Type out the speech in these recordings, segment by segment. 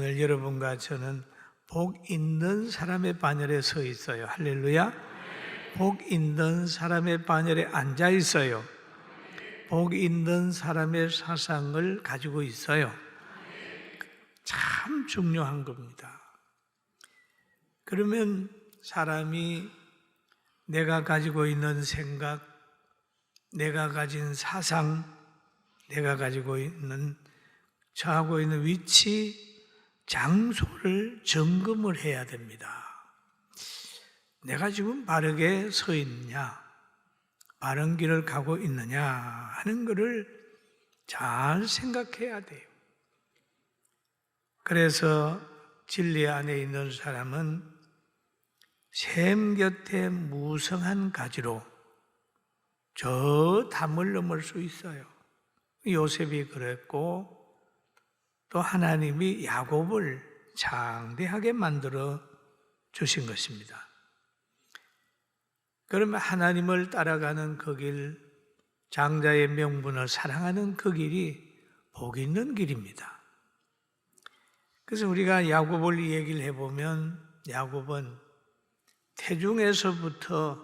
오늘 여러분과 저는 복 있는 사람의 반열에 서 있어요. 할렐루야. 복 있는 사람의 반열에 앉아 있어요. 복 있는 사람의 사상을 가지고 있어요. 참 중요한 겁니다. 그러면 사람이 내가 가지고 있는 생각, 내가 가진 사상, 내가 가지고 있는, 처하고 있는 위치, 장소를 점검을 해야 됩니다. 내가 지금 바르게 서 있느냐, 바른 길을 가고 있느냐 하는 것을 잘 생각해야 돼요. 그래서 진리 안에 있는 사람은 샘 곁에 무성한 가지로 저 담을 넘을 수 있어요. 요셉이 그랬고 또 하나님이 야곱을 장대하게 만들어 주신 것입니다. 그러면 하나님을 따라가는 그 길, 장자의 명분을 사랑하는 그 길이 복 있는 길입니다. 그래서 우리가 야곱을 얘기를 해보면 야곱은 태중에서부터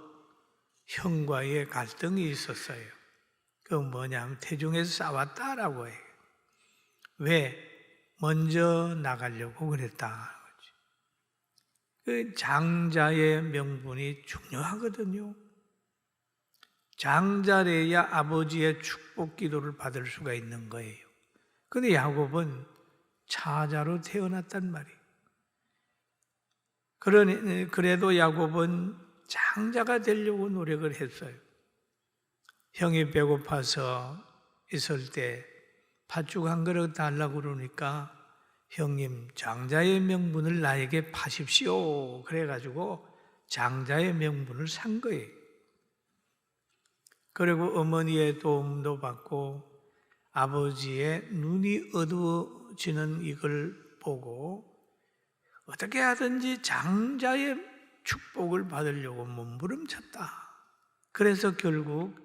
형과의 갈등이 있었어요. 그건 뭐냐면 태중에서 싸웠다라고 해요. 왜? 먼저 나가려고 그랬다. 그 장자의 명분이 중요하거든요. 장자래야 아버지의 축복 기도를 받을 수가 있는 거예요. 그런데 야곱은 차자로 태어났단 말이에요. 그래도 야곱은 장자가 되려고 노력을 했어요. 형이 배고파서 있을 때 팥죽 한 그릇 달라고 그러니까 형님 장자의 명분을 나에게 파십시오. 그래가지고 장자의 명분을 산 거예요. 그리고 어머니의 도움도 받고 아버지의 눈이 어두워지는 이걸 보고 어떻게 하든지 장자의 축복을 받으려고 몸부림쳤다. 그래서 결국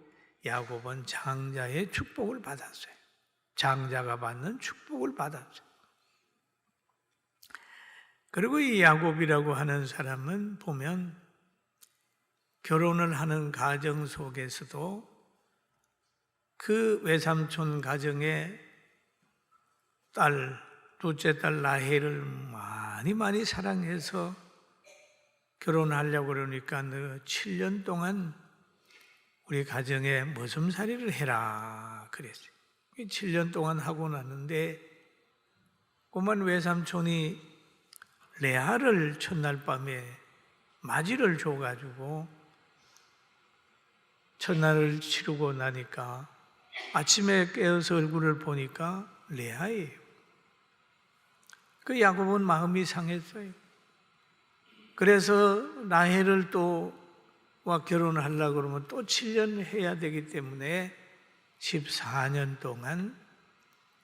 야곱은 장자의 축복을 받았어요. 장자가 받는 축복을 받았어요. 그리고 이 야곱이라고 하는 사람은 보면 결혼을 하는 가정 속에서도 그 외삼촌 가정의 딸, 둘째 딸 라헬을 많이 사랑해서 결혼하려고 그러니까 너 7년 동안 우리 가정에 머슴살이를 해라 그랬어요. 7년 동안 하고 났는데 꼬만 외삼촌이 레아를 첫날 밤에 맞이를 줘가지고 첫날을 치르고 나니까 아침에 깨어서 얼굴을 보니까 레아예요. 그 야곱은 마음이 상했어요. 그래서 라헬을 또와 결혼을 하려고 그러면 또 7년 해야 되기 때문에 14년 동안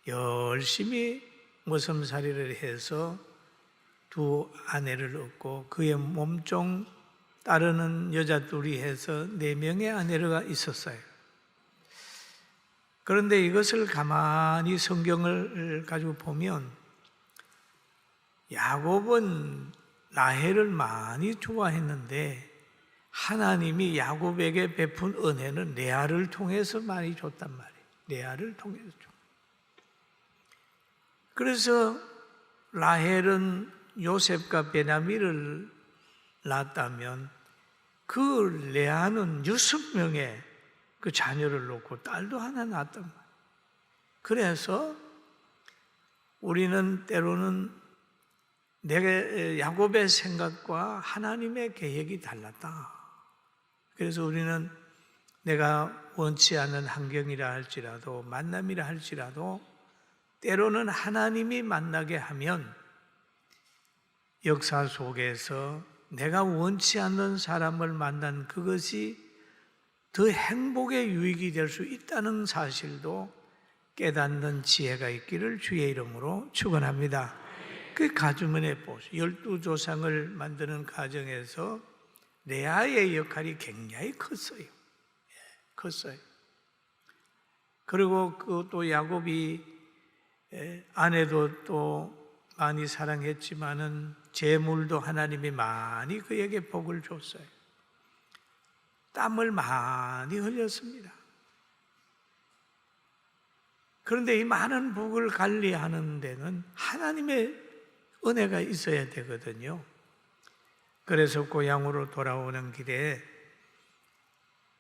열심히 머슴살이를 해서 두 아내를 얻고 그의 몸종 따르는 여자 둘이 해서 4명의 아내가 있었어요. 그런데 이것을 가만히 성경을 가지고 보면 야곱은 라헬을 많이 좋아했는데 하나님이 야곱에게 베푼 은혜는 레아를 통해서 많이 줬단 말이에요. 레아를 통해서 줘. 그래서 라헬은 요셉과 베냐민을 낳았다면 그 레아는 6명의 그 자녀를 놓고 딸도 하나 낳았단 말이에요. 그래서 우리는 때로는 야곱의 생각과 하나님의 계획이 달랐다. 그래서 우리는 내가 원치 않는 환경이라 할지라도 만남이라 할지라도 때로는 하나님이 만나게 하면 역사 속에서 내가 원치 않는 사람을 만난 그것이 더 행복의 유익이 될 수 있다는 사실도 깨닫는 지혜가 있기를 주의 이름으로 축원합니다. 그 가주문에 보세요. 12조상을 만드는 과정에서 레아의 역할이 굉장히 컸어요. 컸어요. 그리고 또 야곱이 아내도 또 많이 사랑했지만은 재물도 하나님이 많이 그에게 복을 줬어요. 땀을 많이 흘렸습니다. 그런데 이 많은 복을 관리하는 데는 하나님의 은혜가 있어야 되거든요. 그래서 고향으로 돌아오는 길에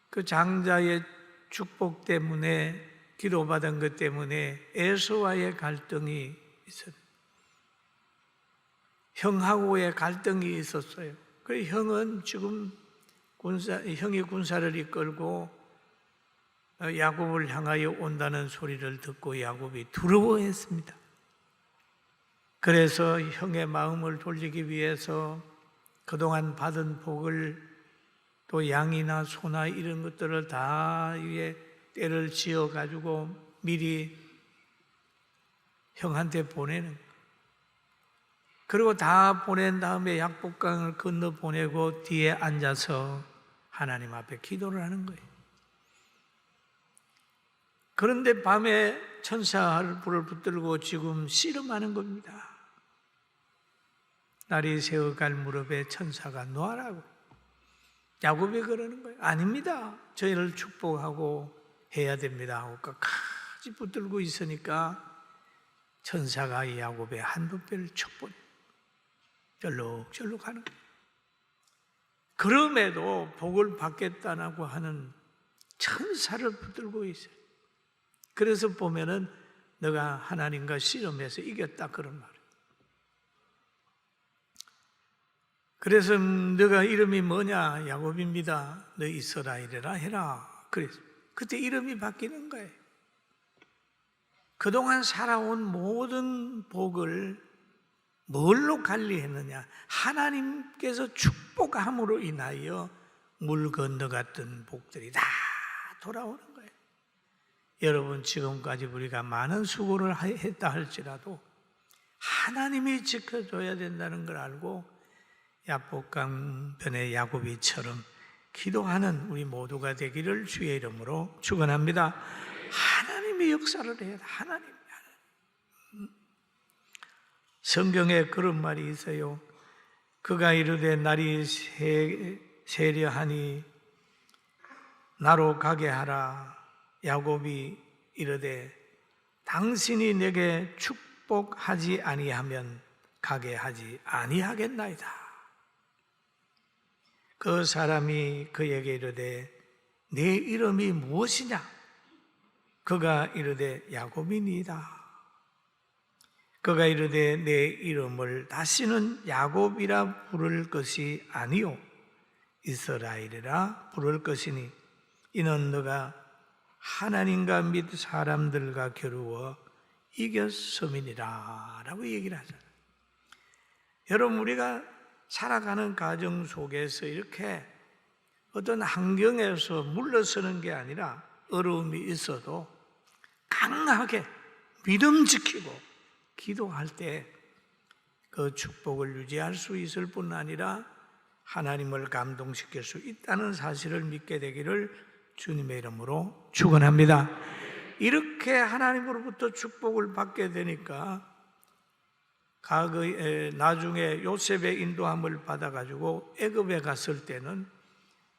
그 장자의 축복 때문에, 기도받은 것 때문에 에서와의 갈등이 있었어요. 형하고의 갈등이 있었어요. 그래서 형은 지금 형이 군사를 이끌고 야곱을 향하여 온다는 소리를 듣고 야곱이 두려워했습니다. 그래서 형의 마음을 돌리기 위해서 그동안 받은 복을, 또 양이나 소나 이런 것들을 다 위에 때를 지어 가지고 미리 형한테 보내는 거예요. 그리고 다 보낸 다음에 약복강을 건너 보내고 뒤에 앉아서 하나님 앞에 기도를 하는 거예요. 그런데 밤에 천사를 불을 붙들고 지금 씨름하는 겁니다. 날이 새어갈 무렵에 천사가 놓아라고. 야곱이 그러는 거예요. 아닙니다. 저희를 축복하고 해야 됩니다 하고 끝까지 붙들고 있으니까 천사가 야곱의 한두뼈를 쳤고 절룩절룩 하는 거예요. 그럼에도 복을 받겠다고 하는 천사를 붙들고 있어요. 그래서 보면은 너가 하나님과 씨름해서 이겼다 그런 말이에요. 그래서 너가 이름이 뭐냐? 야곱입니다. 너 이스라엘이라 해라. 그래서 그때 이름이 바뀌는 거예요. 그동안 살아온 모든 복을 뭘로 관리했느냐? 하나님께서 축복함으로 인하여 물 건너갔던 복들이 다 돌아오는 거예요. 여러분, 지금까지 우리가 많은 수고를 했다 할지라도 하나님이 지켜줘야 된다는 걸 알고 야복강 변의 야곱이처럼 기도하는 우리 모두가 되기를 주의 이름으로 축원합니다. 하나님이 역사를 해야 돼. 하나님. 성경에 그런 말이 있어요. 그가 이르되 날이 세려하니 나로 가게 하라. 야곱이 이르되 당신이 내게 축복하지 아니하면 가게 하지 아니하겠나이다. 그 사람이 그에게 이르되 내 이름이 무엇이냐? 그가 이르되 야곱이니이다. 그가 이르되 내 이름을 다시는 야곱이라 부를 것이 아니요 이스라엘이라 부를 것이니 이는 너가 하나님과 및 사람들과 겨루어 이겼음이니라 라고 얘기를 하잖아요. 여러분, 우리가 살아가는 가정 속에서 이렇게 어떤 환경에서 물러서는 게 아니라 어려움이 있어도 강하게 믿음 지키고 기도할 때 그 축복을 유지할 수 있을 뿐 아니라 하나님을 감동시킬 수 있다는 사실을 믿게 되기를 주님의 이름으로 축원합니다. 이렇게 하나님으로부터 축복을 받게 되니까 나중에 요셉의 인도함을 받아가지고 애굽에 갔을 때는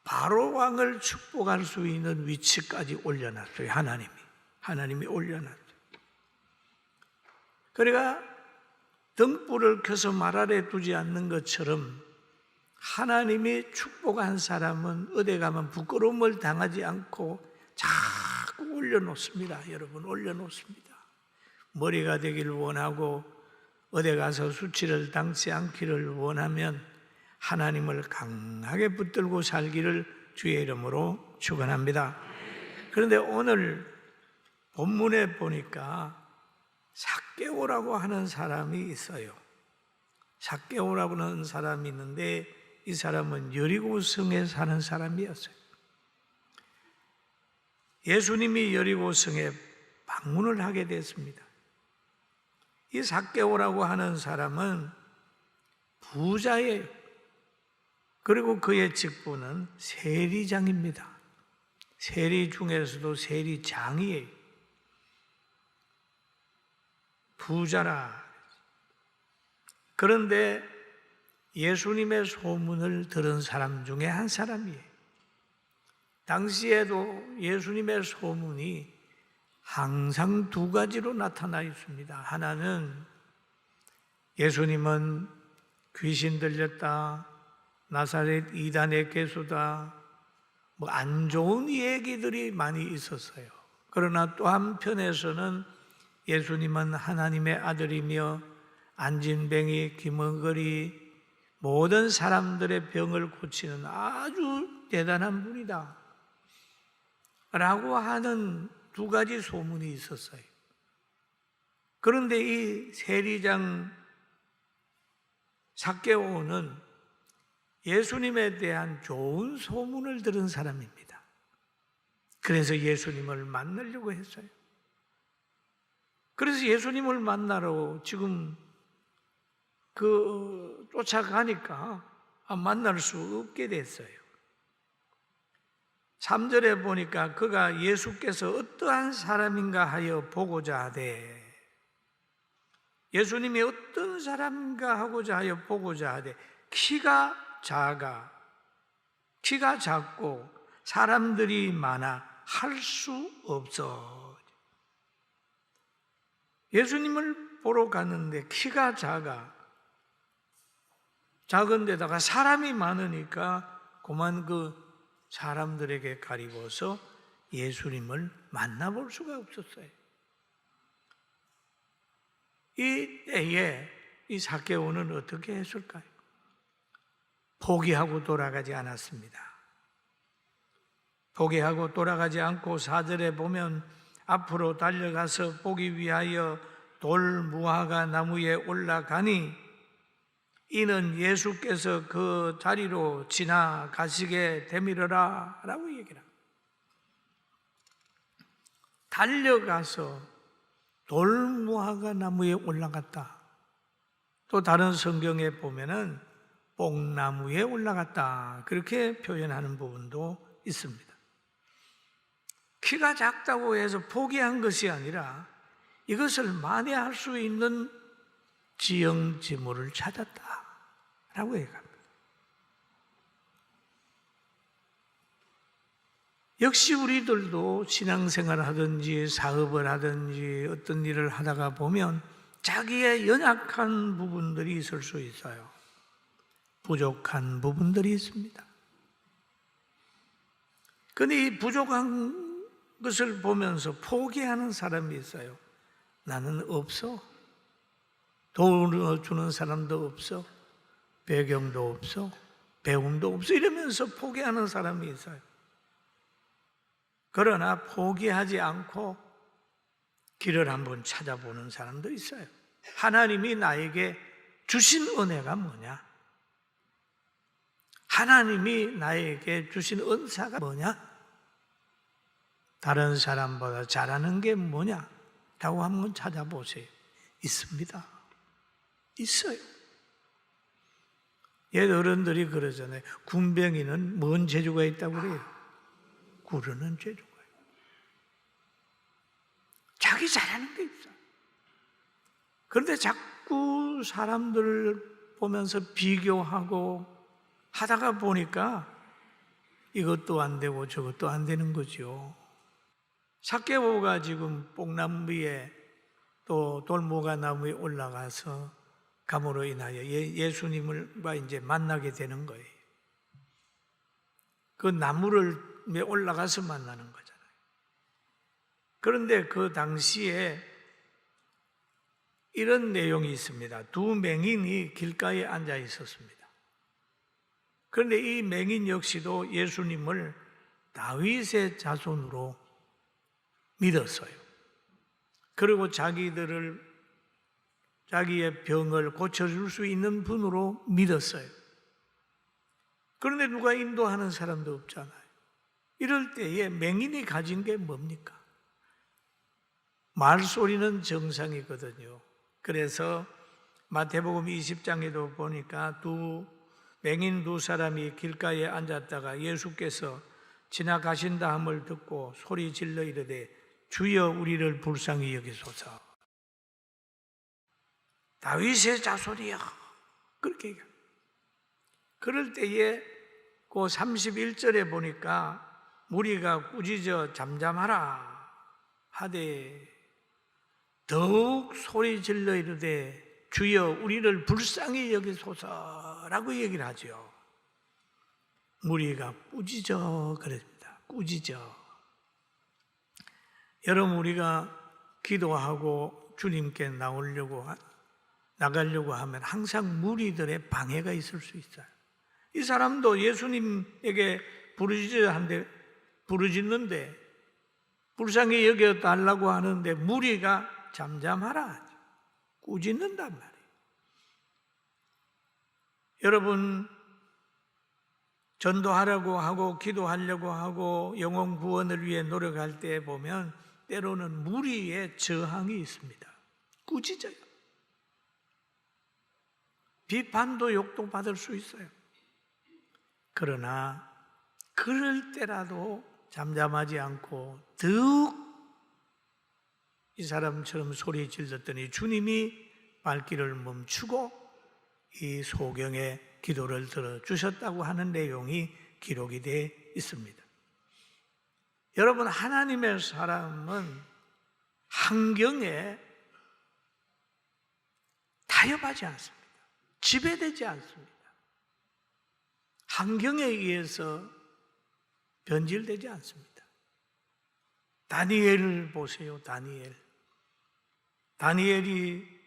바로 왕을 축복할 수 있는 위치까지 올려놨어요. 하나님이 올려놨어요. 그러니까 등불을 켜서 말 아래 두지 않는 것처럼 하나님이 축복한 사람은 어디 가면 부끄러움을 당하지 않고 자꾸 올려놓습니다. 여러분, 올려놓습니다. 머리가 되기를 원하고 어디 가서 수치를 당치 않기를 원하면 하나님을 강하게 붙들고 살기를 주의 이름으로 축원합니다. 그런데 오늘 본문에 보니까 삭개오라고 하는 사람이 있어요. 삭개오라고 하는 사람이 있는데 이 사람은 여리고성에 사는 사람이었어요. 예수님이 여리고성에 방문을 하게 됐습니다. 이 삭개오라고 하는 사람은 부자예요. 그리고 그의 직분은 세리장입니다. 세리 중에서도 세리장이에요. 부자라. 그런데 예수님의 소문을 들은 사람 중에 한 사람이에요. 당시에도 예수님의 소문이 항상 두 가지로 나타나 있습니다. 하나는 예수님은 귀신 들렸다, 나사렛 이단의 개수다, 안 좋은 얘기들이 많이 있었어요. 그러나 또 한편에서는 예수님은 하나님의 아들이며 안진뱅이, 기머거리 모든 사람들의 병을 고치는 아주 대단한 분이다 라고 하는 두 가지 소문이 있었어요. 그런데 이 세리장 삭개오는 예수님에 대한 좋은 소문을 들은 사람입니다. 그래서 예수님을 만나려고 했어요. 그래서 예수님을 만나러 지금 쫓아가니까 만날 수 없게 됐어요. 3절에 보니까 그가 예수께서 어떠한 사람인가 하여 보고자 하되, 예수님이 어떤 사람인가 하고자 하여 보고자 하되, 키가 작고 사람들이 많아 할 수 없어. 예수님을 보러 갔는데 키가 작은 데다가 사람이 많으니까 그만 사람들에게 가리워서 예수님을 만나볼 수가 없었어요. 이 때에 이 삭개오는 어떻게 했을까요? 포기하고 돌아가지 않았습니다. 포기하고 돌아가지 않고 4절에 보면 앞으로 달려가서 보기 위하여 돌무화과 나무에 올라가니 이는 예수께서 그 자리로 지나가시게 되밀어라 라고 얘기를 합니다. 달려가서 돌무화과 나무에 올라갔다. 또 다른 성경에 보면은 뽕나무에 올라갔다, 그렇게 표현하는 부분도 있습니다. 키가 작다고 해서 포기한 것이 아니라 이것을 만회할 수 있는 지형지물을 찾았다라고 얘기합니다. 역시 우리들도 신앙생활을 하든지 사업을 하든지 어떤 일을 하다가 보면 자기의 연약한 부분들이 있을 수 있어요. 부족한 부분들이 있습니다. 그런데 이 부족한 것을 보면서 포기하는 사람이 있어요. 나는 없어. 도와주는 사람도 없어. 배경도 없어. 배움도 없어. 이러면서 포기하는 사람이 있어요. 그러나 포기하지 않고 길을 한번 찾아보는 사람도 있어요. 하나님이 나에게 주신 은혜가 뭐냐? 하나님이 나에게 주신 은사가 뭐냐? 다른 사람보다 잘하는 게 뭐냐? 라고 한번 찾아보세요. 있습니다. 있어요. 옛 어른들이 그러잖아요. 군뱅이는 뭔 재주가 있다고 그래요? 구르는 재주가 있어요. 자기 잘하는 게 있어요. 그런데 자꾸 사람들을 보면서 비교하고 하다가 보니까 이것도 안 되고 저것도 안 되는 거죠. 삭개오가 지금 뽕나무 위에 또 돌무화과 나무에 올라가서 감으로 인하여 예수님을 이제 만나게 되는 거예요. 그 나무를 올라가서 만나는 거잖아요. 그런데 그 당시에 이런 내용이 있습니다. 두 맹인이 길가에 앉아 있었습니다. 그런데 이 맹인 역시도 예수님을 다윗의 자손으로 믿었어요. 그리고 자기의 병을 고쳐줄 수 있는 분으로 믿었어요. 그런데 누가 인도하는 사람도 없잖아요. 이럴 때에 맹인이 가진 게 뭡니까? 말소리는 정상이거든요. 그래서 마태복음 20장에도 보니까 맹인 두 사람이 길가에 앉았다가 예수께서 지나가신다 함을 듣고 소리 질러 이르되 주여 우리를 불쌍히 여기소서. 다윗의 자손이야 그렇게 얘기합니다. 그럴 때에 그 31절에 보니까 무리가 꾸짖어 잠잠하라 하되 더욱 소리 질러 이르되 주여 우리를 불쌍히 여기소서라고 얘기를 하죠. 무리가 꾸짖어 그랬습니다. 꾸짖어. 여러분, 우리가 기도하고 주님께 나가려고 하면 항상 무리들의 방해가 있을 수 있어요. 이 사람도 예수님에게 부르짖는데 불쌍히 여겨달라고 하는데 무리가 잠잠하라 꾸짖는단 말이에요. 여러분, 전도하려고 하고 기도하려고 하고 영혼 구원을 위해 노력할 때 보면 때로는 무리의 저항이 있습니다. 꾸짖어요. 비판도 욕도 받을 수 있어요. 그러나 그럴 때라도 잠잠하지 않고 더욱 이 사람처럼 소리 질렀더니 주님이 발길을 멈추고 이 소경의 기도를 들어주셨다고 하는 내용이 기록이 되어 있습니다. 여러분, 하나님의 사람은 환경에 타협하지 않습니다. 지배되지 않습니다. 환경에 의해서 변질되지 않습니다. 다니엘을 보세요. 다니엘이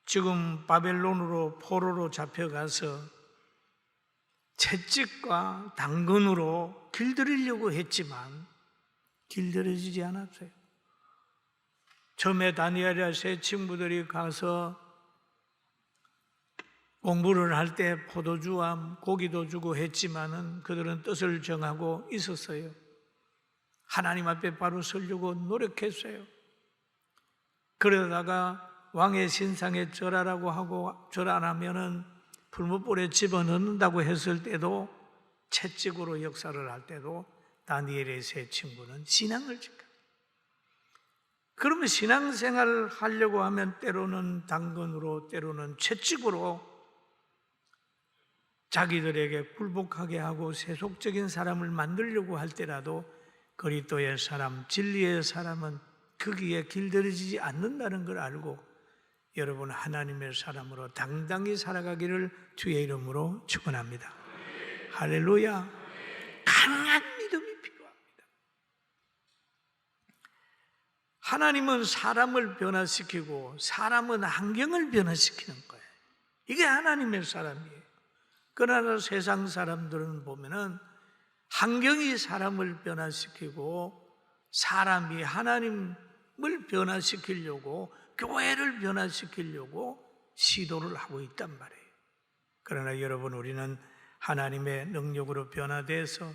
지금 바벨론으로 포로로 잡혀가서 채찍과 당근으로 길들이려고 했지만 길들여지지 않았어요. 처음에 다니엘의 세 친구들이 가서 공부를 할 때 포도주와 고기도 주고 했지만은 그들은 뜻을 정하고 있었어요. 하나님 앞에 바로 서려고 노력했어요. 그러다가 왕의 신상에 절하라고 하고 절 안 하면은 풀무불에 집어넣는다고 했을 때도 채찍으로 역사를 할 때도 다니엘의 세 친구는 신앙을 지켜. 그러면 신앙생활을 하려고 하면 때로는 당근으로 때로는 채찍으로 자기들에게 굴복하게 하고 세속적인 사람을 만들려고 할 때라도 그리스도의 사람, 진리의 사람은 거기에 길들여지지 않는다는 걸 알고 여러분 하나님의 사람으로 당당히 살아가기를 주의 이름으로 축원합니다. 할렐루야. 강한 믿음이 필요합니다. 하나님은 사람을 변화시키고 사람은 환경을 변화시키는 거예요. 이게 하나님의 사람이에요. 그러나 세상 사람들은 보면은 환경이 사람을 변화시키고 사람이 하나님을 변화시키려고 교회를 변화시키려고 시도를 하고 있단 말이에요. 그러나 여러분, 우리는 하나님의 능력으로 변화돼서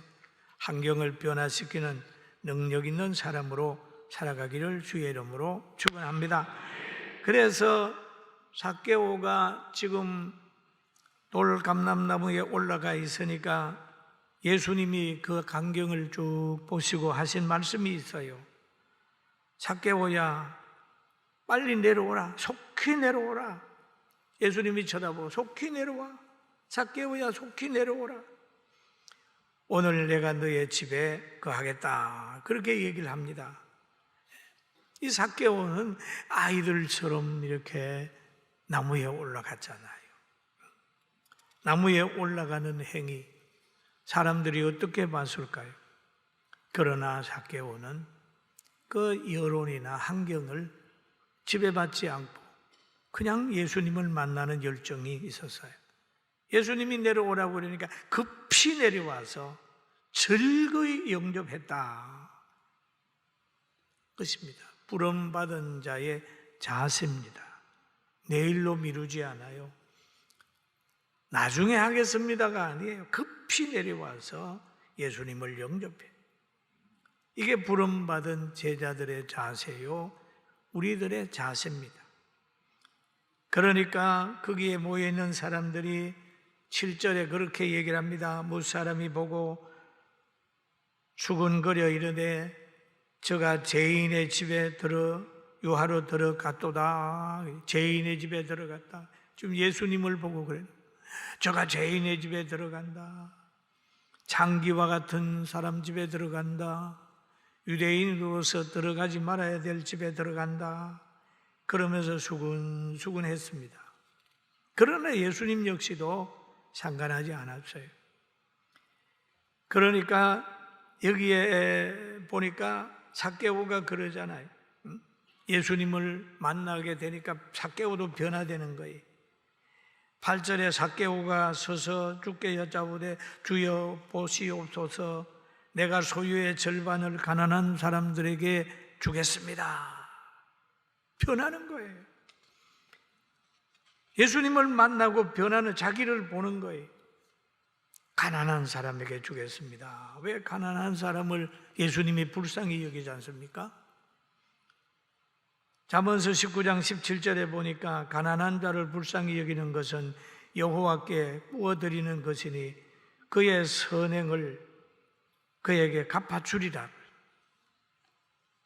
환경을 변화시키는 능력 있는 사람으로 살아가기를 주의 이름으로 축원합니다. 그래서 삭개오가 지금 돌감람나무에 올라가 있으니까 예수님이 그 광경을 쭉 보시고 하신 말씀이 있어요. 삭개오야, 빨리 내려오라. 속히 내려오라. 예수님이 쳐다보고 속히 내려와. 삭개오야, 속히 내려오라. 오늘 내가 너의 집에 거하겠다. 그렇게 얘기를 합니다. 이 삭개오는 아이들처럼 이렇게 나무에 올라갔잖아요. 나무에 올라가는 행위, 사람들이 어떻게 봤을까요? 그러나 삭개오는 그 여론이나 환경을 지배받지 않고 그냥 예수님을 만나는 열정이 있었어요. 예수님이 내려오라고 그러니까 급히 내려와서 즐거이 영접했다. 것입니다. 부름받은 자의 자세입니다. 내일로 미루지 않아요. 나중에 하겠습니다가 아니에요. 급히 내려와서 예수님을 영접해. 이게 부름받은 제자들의 자세요, 우리들의 자세입니다. 그러니까 거기에 모여있는 사람들이 7절에 그렇게 얘기를 합니다. 무사람이 보고 수군거려 이르되 저가 죄인의 집에 유하로 들어갔도다. 죄인의 집에 들어갔다. 지금 예수님을 보고 그래요. 저가 죄인의 집에 들어간다, 창기와 같은 사람 집에 들어간다, 유대인으로서 들어가지 말아야 될 집에 들어간다, 그러면서 수군수군했습니다. 그러나 예수님 역시도 상관하지 않았어요. 그러니까 여기에 보니까 삭개오가 그러잖아요. 예수님을 만나게 되니까 삭개오도 변화되는 거예요. 8절에 삭개오가 서서 주께 여짜오되 주여 보시옵소서, 내가 소유의 절반을 가난한 사람들에게 주겠습니다. 변하는 거예요. 예수님을 만나고 변하는 자기를 보는 거예요. 가난한 사람에게 주겠습니다. 왜 가난한 사람을 예수님이 불쌍히 여기지 않습니까? 잠언서 19장 17절에 보니까 가난한 자를 불쌍히 여기는 것은 여호와께 구워드리는 것이니 그의 선행을 그에게 갚아주리라.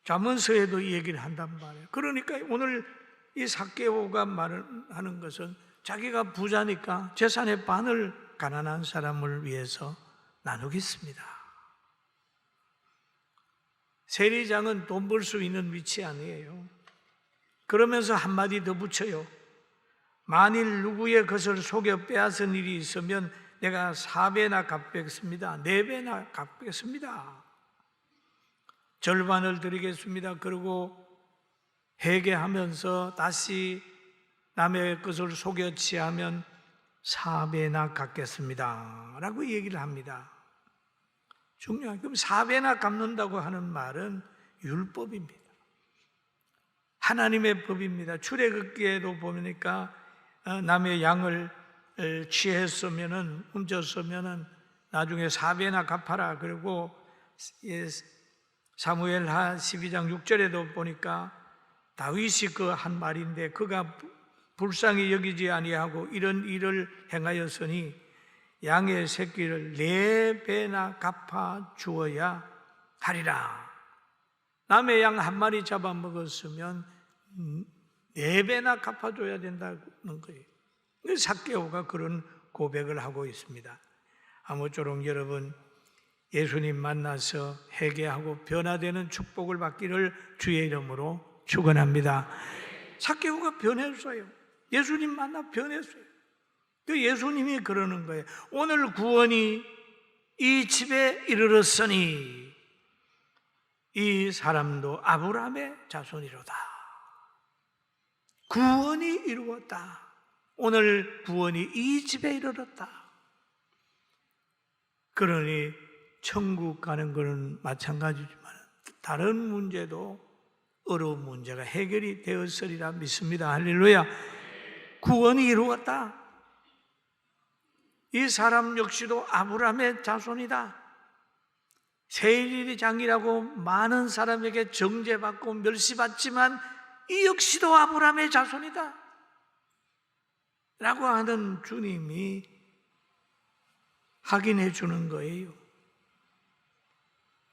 잠언서에도 이 얘기를 한단 말이에요. 그러니까 오늘 이 삭개오가 말하는 것은 자기가 부자니까 재산의 반을 가난한 사람을 위해서 나누겠습니다. 세리장은 돈 벌 수 있는 위치 아니에요. 그러면서 한마디 더 붙여요. 만일 누구의 것을 속여 빼앗은 일이 있으면 내가 4배나 갚겠습니다. 4배나 갚겠습니다. 절반을 드리겠습니다. 그리고 회개하면서 다시 남의 것을 속여 취하면 4배나 갚겠습니다 라고 얘기를 합니다. 중요한, 그럼 4배나 갚는다고 하는 말은 율법입니다. 하나님의 법입니다. 출애굽기에도 보니까 남의 양을 취했으면은, 훔쳤으면은 나중에 4배나 갚아라. 그리고 사무엘하 12장 6절에도 보니까 다윗이 그 한 말인데, 그가 불쌍히 여기지 아니하고 이런 일을 행하였으니 양의 새끼를 4배나 갚아 주어야 하리라. 남의 양 한 마리 잡아먹었으면 4배나 갚아줘야 된다는 거예요. 삭개오가 그런 고백을 하고 있습니다. 아무쪼록 여러분, 예수님 만나서 회개하고 변화되는 축복을 받기를 주의 이름으로 축원합니다. 삭개오가 변했어요. 예수님 만나 변했어요. 그 예수님이 그러는 거예요. 오늘 구원이 이 집에 이르렀으니 이 사람도 아브라함의 자손이로다. 구원이 이루었다. 오늘 구원이 이 집에 이르렀다. 그러니 천국 가는 것은 마찬가지지만 다른 문제도 어려운 문제가 해결이 되었으리라 믿습니다. 할렐루야. 구원이 이루었다. 이 사람 역시도 아브라함의 자손이다. 세리장이라고 많은 사람에게 정죄받고 멸시받지만 이 역시도 아브라함의 자손이다 라고 하는 주님이 확인해 주는 거예요.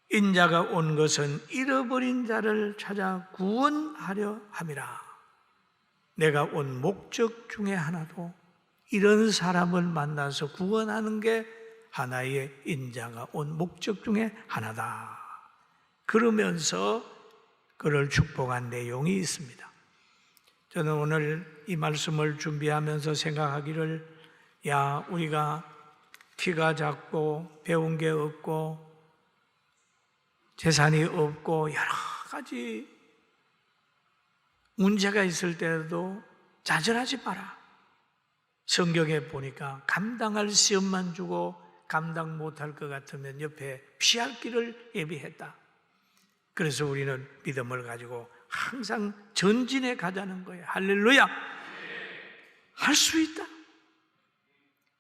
인자가 온 것은 잃어버린 자를 찾아 구원하려 함이라. 내가 온 목적 중에 하나도 이런 사람을 만나서 구원하는 게 하나의 인자가 온 목적 중에 하나다. 그러면서 그를 축복한 내용이 있습니다. 저는 오늘 이 말씀을 준비하면서 생각하기를, 우리가 키가 작고 배운 게 없고 재산이 없고 여러 가지 문제가 있을 때도 좌절하지 마라. 성경에 보니까 감당할 시험만 주고 감당 못할 것 같으면 옆에 피할 길을 예비했다. 그래서 우리는 믿음을 가지고 항상 전진해 가자는 거예요. 할렐루야. 할 수 있다.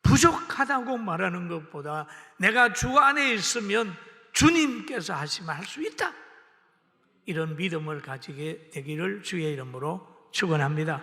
부족하다고 말하는 것보다 내가 주 안에 있으면 주님께서 하시면 할 수 있다. 이런 믿음을 가지게 되기를 주의 이름으로 축원합니다.